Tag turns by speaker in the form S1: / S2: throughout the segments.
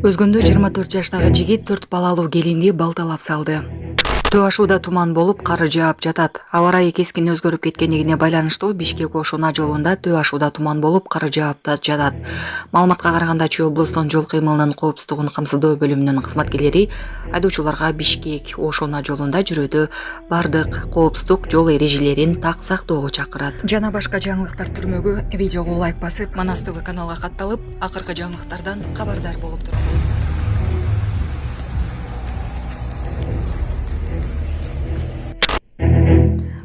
S1: Өзгөндө 24 жаштагы жигит 4 балалуу келинди балталап салды. Төө ашууда туман болуп кары жаап жатат. Аба ырайы кескин өзгөрүп кеткендигине байланыштуу Бишкек-Ош-Унаа жолунда төө ашууда туман болуп кары жаап жатат. Маалыматка караганда Чүй облустунун жол кыймылынын коопсуздугун камсыздоо бөлүмүнүн кызматкерлери айдоочуларга Бишкек-Ош-Унаа жолунда жүрүүдө бардык коопсуздук жол эрежелерин так сактоого чакырат. Жана башка жаңылыктар түрмөгү видеого лайк басып, Манас ТВ каналга катталып, акыркы жаңылыктардан кабардар болуп турабыз.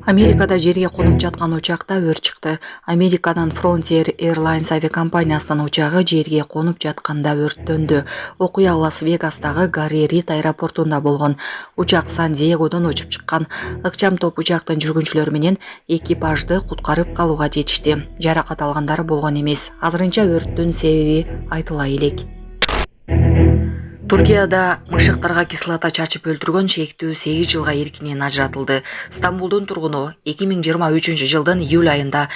S1: Америкада жерге конуп жаткан учакта өрт чыкты. Американын Frontier Airlines авиакомпаниясынын учагы жерге конуп жатканда өрттөндү. Окуя Лас-Вегастагы Гарри Рид аэропортунда болгон. Учак Сан-Диегодон учуп чыккан. Ыкчам топ учактын жүргүнчүлөрү менен экипажды куткарып калууга жетишти. Жаракат алгандар болгон эмес. Азырынча өрттүн себеби айтыла элек. Туркияда мышыктарга кислота чачып өлтүргөн шектүү 8 жылга эркинен ажыратылды. Стамбулдун тургуну 2023 жылдын июль айында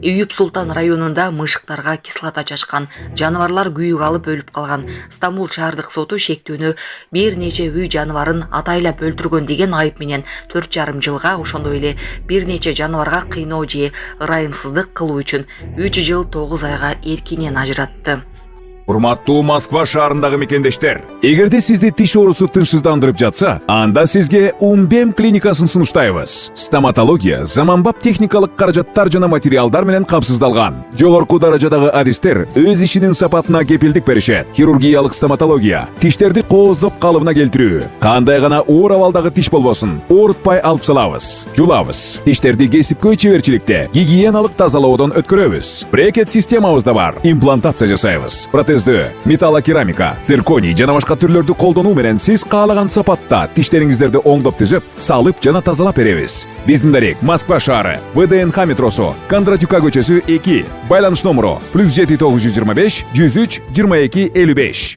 S1: Eyüp Sultan районунда мышыктарга кислота чачкан. Жаныбарлар күйүк алып өлүп калган. Стамбул шаардык соту шектүүнү бир нече үй жаныбарын атайлап өлтүргөн деген айып менен 4,5 жылга, ошондой эле бир нече жаныбарга кыйноо же ырайымсыздык кылуу үчүн 3 жыл 9 айга эркинен ажыратты.
S2: Урматтуу Москва шаарындагы мекендештер, эгерде сизди тиш оорусу тынчсыздандырып жатса, анда сизге Умбем клиникасын сунуштайбыз. Стоматология заманбап техникалык каражаттар жана материалдар менен камсыздалган. Жогорку даражадагы адистер өз ишинин сапатына кепилдик беришет. Хирургиялык стоматология, тиштерди кооздоп калыбына келтирүү. Кандай гана оор абалдагы тиш болбосун, оорутпай алып салабыз. Жулабыз. Тиштерди кесипкөй чеберчиликте, гигиеналык тазалоодон өткөрөбүз. Брекет системабыз да бар. Имплантация жасайбыз. Металлокерамика, цирконий жана башка түрлөрдү колдонуу менен сиз каалаган сапатта тиштериңиздерди оңдоп түзөп, салып жана тазалап беребиз. Биздин дарек Москва шаары, ВДНХ метросу, Кондратюка көчөсү 2, байланыш номеру +7 925 103 22 55.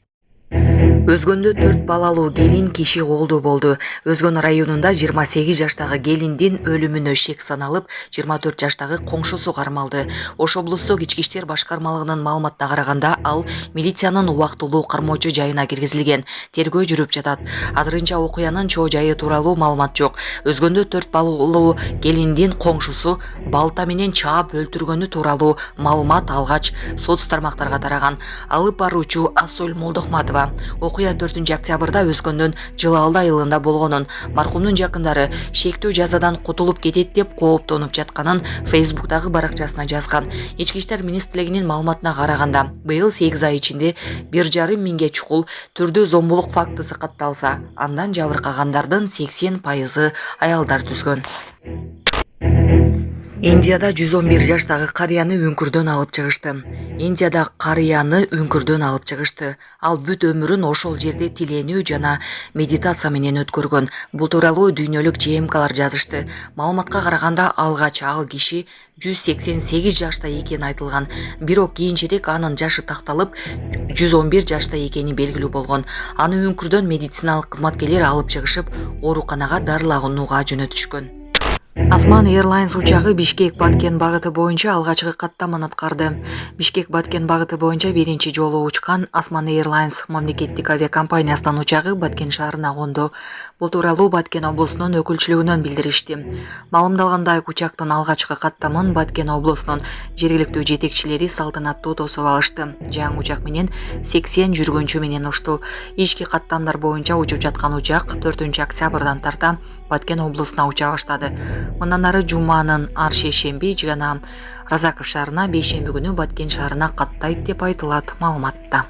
S1: Өзгөндө 4 балалуу келин киши колдуу болду. Өзгөн районунда 28 жаштагы келиндин өлүмүнө шек саналып, 24 жаштагы коңшусу кармалды. Ош облустук ички иштер башкармалыгынын маалыматына караганда, ал милициянын убактылуу кармоочу жайына киргизилген. Тергөө жүрүп жатат. Азырынча окуянын чоо жайы тууралуу маалымат жок. Өзгөндө 4 балалуу келиндин коңшусу балта менен чаап өлтүргөнү тууралуу маалымат алгач соц тармактарга тараган. Алып баруучу Ассоль Молдохматова окуя 4-октябрда Өзгөндүн Жылалды айылында болгонун, маркумдун жакындары шектүү жазадан кутулуп кетет деп кооптонуп жатканын Facebook'тагы баракчасына жазган. Ички иштер министрлигинин маалыматына караганда, быйыл 8 ай ичинде 1,5 миңге чукул түрдүү зомбулук фактысы катталса, андан жабыркагандардын 80% аялдар түзгөн. Индияда 111 жаштагы карыяны үңкүрдөн алып чыгышты. Индияда карыяны үңкүрдөн алып чыгышты. Ал бүт өмүрүн ошол жерде тиленүү жана медитация менен өткөргөн. Бул тууралуу дүйнөлүк ЖМКлар жазышты. Маалыматка караганда алгач ал киши 188 жашта экени айтылган. Бирок кийинчерээк анын жашы такталып 111 жашта экени белгилүү болгон. Аны үңкүрдөн медициналык кызматкерлер алып чыгышып, ооруканага дарылаганууга жөнөтүшкөн. Осman Airlines учагы Бишкек-Баткен багыты боюнча алгачкы каттаманы аткарды. Бишкек-Баткен багыты боюнча биринчи жолу учкан Osman Airlines мамлекеттик авиакомпаниясынын учагы Баткен шаарына конду. Бул тууралуу Баткен облусунун өкүлчүлүгүнөн билдиришти. Маалымдалгандай, учактын алгачкы каттамын Баткен облусунун жергиликтүү жетекчилери салтанаттуу тосуп алышты. Жаңы учак менен 80 жүргүнчү менен ушту. Ички каттамдар боюнча учуп жаткан учак 4-октябрдан тарта Баткен облусуна уча баштады. Мындан ары жуманын ар шейшемби жана Разаков шаарына бейшемби күнү Баткен шаарына каттайт деп айтылат маалыматта.